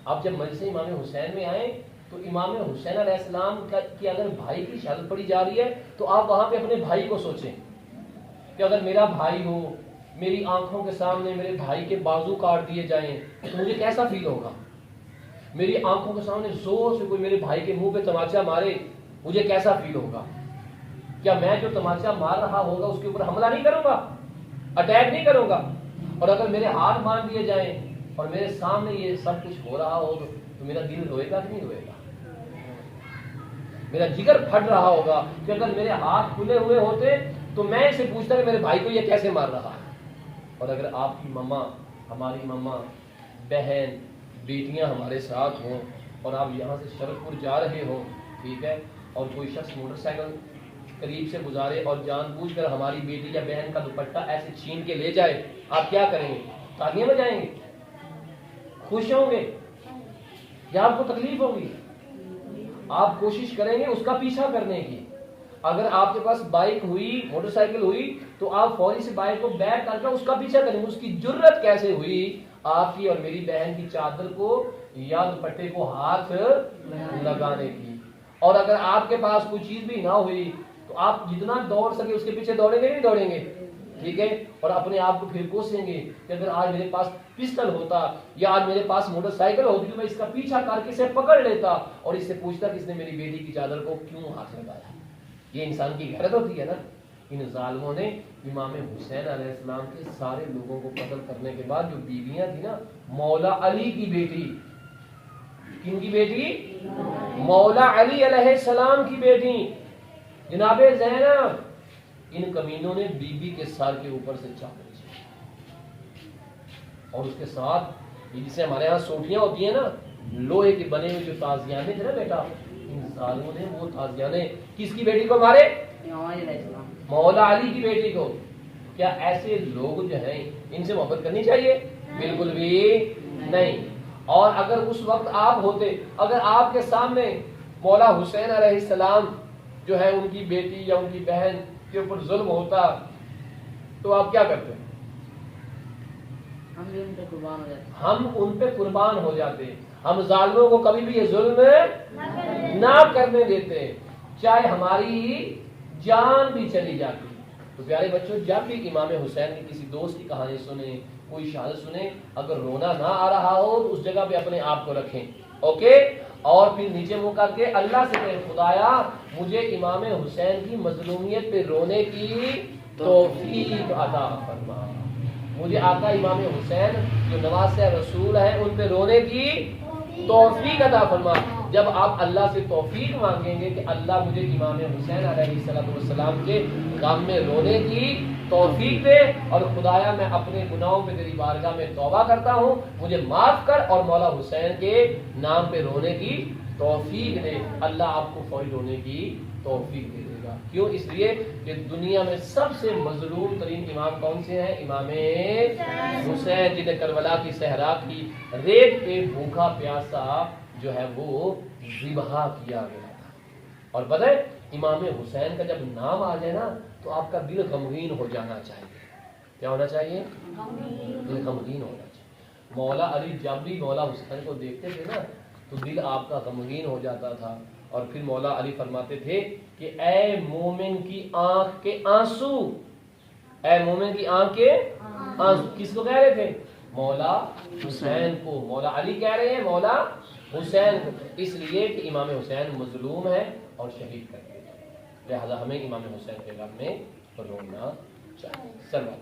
آپ جب مجلس امام حسین میں آئیں تو امام حسین علیہ السلام کی اگر بھائی کی شہادت پڑھی جا رہی ہے تو آپ وہاں پہ اپنے بھائی کو سوچیں کہ اگر میرا بھائی ہو، میری آنکھوں کے سامنے میرے بھائی کے بازو کاٹ دیے جائیں تو مجھے کیسا فیل ہوگا؟ میری آنکھوں کے سامنے زور سے کوئی میرے بھائی کے منہ پہ تماچا مارے مجھے کیسا فیل ہوگا؟ کیا میں جو تماچا مار رہا ہوگا اس کے اوپر حملہ نہیں کروں گا، اٹیک نہیں کروں گا؟ اور اگر میرے ہاتھ باندھ دیے جائیں اور میرے سامنے یہ سب کچھ ہو رہا ہو تو میرا دل روئے گا کہ نہیں روئے گا؟ میرا جگر پھٹ رہا ہوگا کہ اگر میرے ہاتھ کھلے ہوئے ہوتے تو میں اسے پوچھتا کہ میرے بھائی کو یہ کیسے مار رہا ہے۔ اور اگر آپ کی ماما، ہماری ماما، بہن، بیٹیاں ہمارے ساتھ ہوں اور آپ یہاں سے شرف پور جا رہے ہو، ٹھیک ہے، اور کوئی شخص موٹر سائیکل قریب سے گزارے اور جان بوجھ کر ہماری بیٹی یا بہن کا دوپٹہ ایسے چھین کے لے جائے، آپ کیا کریں گے؟ تالیاں بجائیں گے؟ خوش ہوں گے یا آپ کو تکلیف ہوگی؟ آپ کوشش کریں گے اس کا پیچھا کرنے کی۔ اگر آپ کے پاس بائک ہوئی، موٹر سائیکل ہوئی تو آپ فوری سے بائک کو بیک کر کے اس کا پیچھا کریں گے۔ اس کی جرت کیسے ہوئی آپ کی اور میری بہن کی چادر کو یا دوپٹے کو ہاتھ لگانے کی؟ اور اگر آپ کے پاس کوئی چیز بھی نہ ہوئی تو آپ جتنا دوڑ سکے اس کے پیچھے دوڑیں گے نہیں دوڑیں گے؟ ٹھیک ہے، اور اپنے آپ کو پھر کوسیں گے کہ اگر آج میرے پاس پسٹل ہوتا یا آج میرے پاس موٹر سائیکل ہوتی تو میں اس کا پیچھا کر کے اسے پکڑ لیتا اور اس سے پوچھتا کہ اس نے میری بیٹی کی چادر کو کیوں ہاتھ لگایا۔ یہ انسان کی غیرت ہوتی ہے نا۔ ان ظالموں نے امام حسین علیہ السلام کے سارے لوگوں کو قتل کرنے کے بعد جو بیویاں تھی نا، مولا علی کی بیٹی، کن کی بیٹی؟ مولا علی علیہ السلام کی بیٹی جناب زینب، ان کمینوں نے بی بی کے سر کے اوپر سے چاقو چھیڑا اور اس کے ساتھ جسے ہمارے ہاں سوٹیاں ہوتی ہیں نا، لوہے کے بنے ہوئے جو تازیانے تھے نا بیٹا، ان ظالموں نے وہ تازیانے کس کی بیٹی کو مارے؟ مولا علی کی بیٹی کو۔ کیا ایسے لوگ جو ہیں ان سے محبت کرنی چاہیے؟ بالکل بھی نہیں۔ اور اگر اس وقت آپ ہوتے، اگر آپ کے سامنے مولا حسین علیہ السلام جو ہے ان کی بیٹی یا ان کی بہن کے اوپر ظلم ہوتا تو آپ کیا کرتے؟ ہم ان پہ قربان ہو جاتے۔ ہم ظالموں کو کبھی بھی یہ ظلم نہ کرنے دیتے، چاہے ہماری جان بھی چلی جاتی۔ تو پیارے بچوں، جب بھی امام حسین کی کسی دوست کی کہانی سنیں، کوئی شہادت سنیں، اگر رونا نہ آ رہا ہو تو اس جگہ پہ اپنے آپ کو رکھیں، اوکے، اور پھر نیچے منہ کر کے اللہ سے کہیں خدایا مجھے امام حسین کی مظلومیت پہ رونے کی توفیق عطا فرما، مجھے آقا امام حسین جو نواسہ رسول ہے ان پہ رونے کی توفیق عطا فرما۔ جب آپ اللہ سے توفیق مانگیں گے کہ اللہ مجھے امام حسین علیہ السلام کے غم میں رونے کی توفیق دے، اور خدایا میں اپنے گناہوں پہ تیری بارگاہ میں توبہ کرتا ہوں، مجھے معاف کر اور مولا حسین کے نام پہ رونے کی توفیق دے، اللہ آپ کو فوری رونے کی توفیق دے دے گا۔ کیوں؟ اس لیے کہ دنیا میں سب سے مظلوم ترین امام کون سے ہیں؟ امام حسین، جنہیں کربلا کی صحرا کی ریت پہ بھوکا پیاسا جو ہے وہ ذبح کیا گیا تھا۔ اور پتہ ہے امام حسین کا جب نام آ جائے نا تو آپ کا دل غمگین ہو جانا چاہیے۔ کیا ہونا چاہیے؟ دل غمگین ہونا چاہیے۔ مولا علی جب بھی مولا حسین کو دیکھتے تھے نا تو دل آپ کا غمگین ہو جاتا تھا، اور پھر مولا علی فرماتے تھے کہ اے مومن کی آنکھ کے آنسو، اے مومن کی آنکھ کے آنسو، کس کو کہہ رہے تھے؟ مولا حسین کو۔ مولا علی کہہ رہے ہیں مولا حسین کو، اس لیے کہ امام حسین مظلوم ہے اور شہید کر کے، لہذا ہمیں امام حسین کے غم میں رونا چاہیے۔ سلام